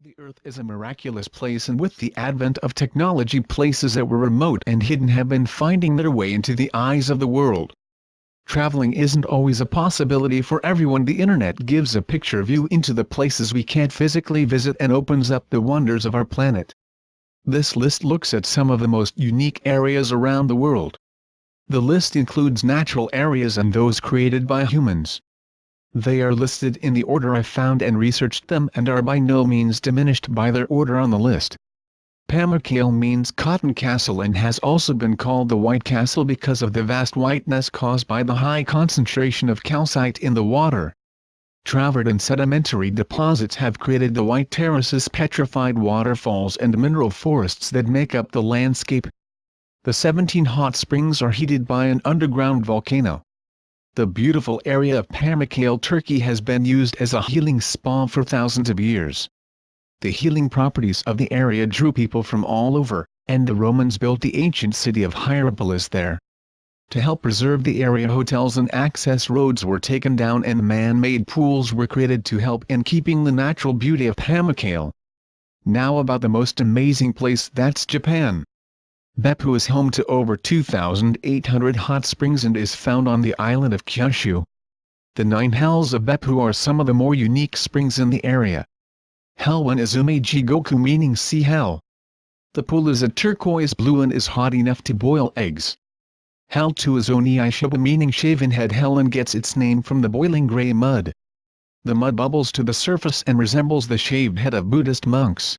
The Earth is a miraculous place, and with the advent of technology, places that were remote and hidden have been finding their way into the eyes of the world. Traveling isn't always a possibility for everyone. The internet gives a picture view into the places we can't physically visit and opens up the wonders of our planet. This list looks at some of the most unique areas around the world. The list includes natural areas and those created by humans. They are listed in the order I found and researched them, and are by no means diminished by their order on the list. Pamukkale means cotton castle and has also been called the White Castle because of the vast whiteness caused by the high concentration of calcite in the water. Travertine sedimentary deposits have created the white terraces, petrified waterfalls and mineral forests that make up the landscape. The 17 hot springs are heated by an underground volcano. The beautiful area of Pamukkale, Turkey has been used as a healing spa for thousands of years. The healing properties of the area drew people from all over, and the Romans built the ancient city of Hierapolis there. To help preserve the area, hotels and access roads were taken down and man-made pools were created to help in keeping the natural beauty of Pamukkale. Now about the most amazing place, that's Japan. Beppu is home to over 2,800 hot springs and is found on the island of Kyushu. The 9 hells of Beppu are some of the more unique springs in the area. Hell 1 is Ume-jigoku, meaning sea hell. The pool is a turquoise blue and is hot enough to boil eggs. Hell 2 is Oni-Ishiba, meaning shaven head hell, and gets its name from the boiling gray mud. The mud bubbles to the surface and resembles the shaved head of Buddhist monks.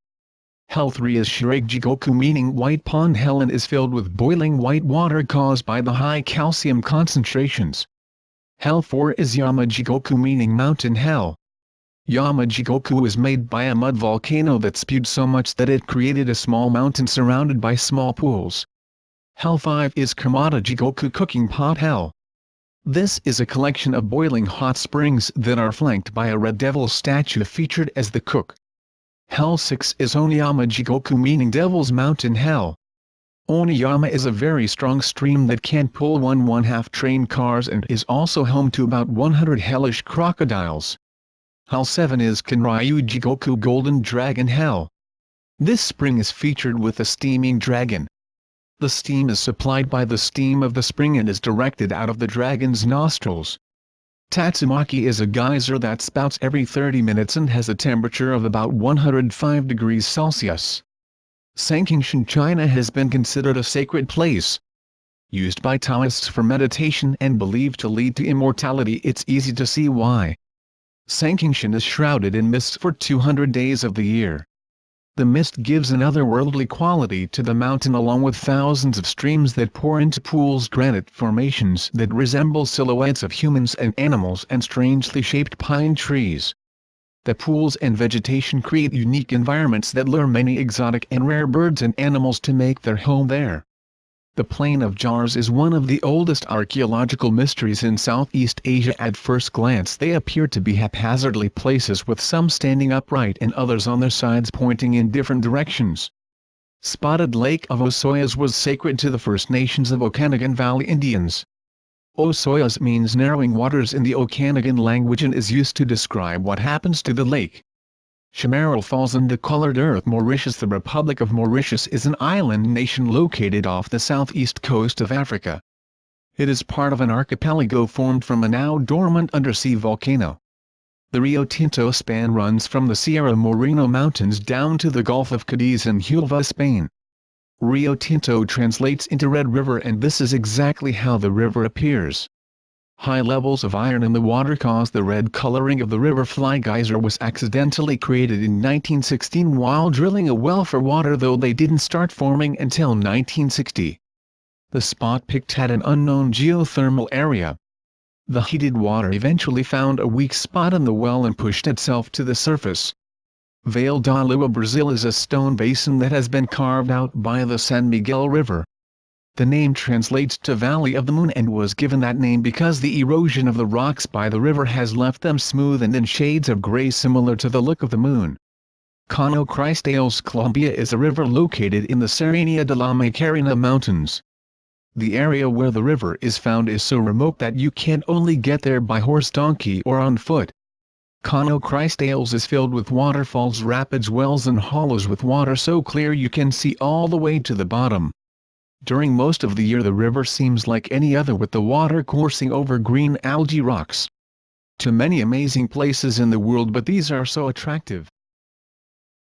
Hell 3 is Shirei-jigoku, meaning white pond hell, and is filled with boiling white water caused by the high calcium concentrations. Hell 4 is Yama-jigoku, meaning mountain hell. Yama-jigoku was made by a mud volcano that spewed so much that it created a small mountain surrounded by small pools. Hell 5 is Kamada-jigoku, cooking pot hell. This is a collection of boiling hot springs that are flanked by a red devil statue featured as the cook. Hell 6 is Oniyama-jigoku, meaning devil's mountain hell. Oniyama is a very strong stream that can pull 1/2 train cars and is also home to about 100 hellish crocodiles. Hell 7 is Kanryu-jigoku, golden dragon hell. This spring is featured with a steaming dragon. The steam is supplied by the steam of the spring and is directed out of the dragon's nostrils. Tatsumaki is a geyser that spouts every 30 minutes and has a temperature of about 105 degrees Celsius. Sankingshan, China has been considered a sacred place. Used by Taoists for meditation and believed to lead to immortality, it's easy to see why. Sankingshan is shrouded in mist for 200 days of the year. The mist gives an otherworldly quality to the mountain, along with thousands of streams that pour into pools, granite formations that resemble silhouettes of humans and animals, and strangely shaped pine trees. The pools and vegetation create unique environments that lure many exotic and rare birds and animals to make their home there. The Plain of Jars is one of the oldest archaeological mysteries in Southeast Asia. At first glance they appear to be haphazardly places, with some standing upright and others on their sides pointing in different directions. Spotted Lake of Osoyas was sacred to the First Nations of Okanagan Valley Indians. Osoyas means narrowing waters in the Okanagan language and is used to describe what happens to the lake. Chamarral Falls in the Colored Earth, Mauritius. The Republic of Mauritius is an island nation located off the southeast coast of Africa. It is part of an archipelago formed from a now dormant undersea volcano. The Rio Tinto span runs from the Sierra Moreno Mountains down to the Gulf of Cadiz in Huelva, Spain. Rio Tinto translates into Red River, and this is exactly how the river appears. High levels of iron in the water caused the red coloring of the river. Fly Geyser was accidentally created in 1916 while drilling a well for water, though they didn't start forming until 1960. The spot picked had an unknown geothermal area. The heated water eventually found a weak spot in the well and pushed itself to the surface. Vale da Lua, Brazil is a stone basin that has been carved out by the San Miguel River. The name translates to Valley of the Moon and was given that name because the erosion of the rocks by the river has left them smooth and in shades of gray similar to the look of the moon. Cano Cristales, Colombia is a river located in the Serranía de la Macarena Mountains. The area where the river is found is so remote that you can only get there by horse, donkey or on foot. Cano Cristales is filled with waterfalls, rapids, wells and hollows with water so clear you can see all the way to the bottom. During most of the year the river seems like any other with the water coursing over green algae rocks. To many amazing places in the world, but these are so attractive.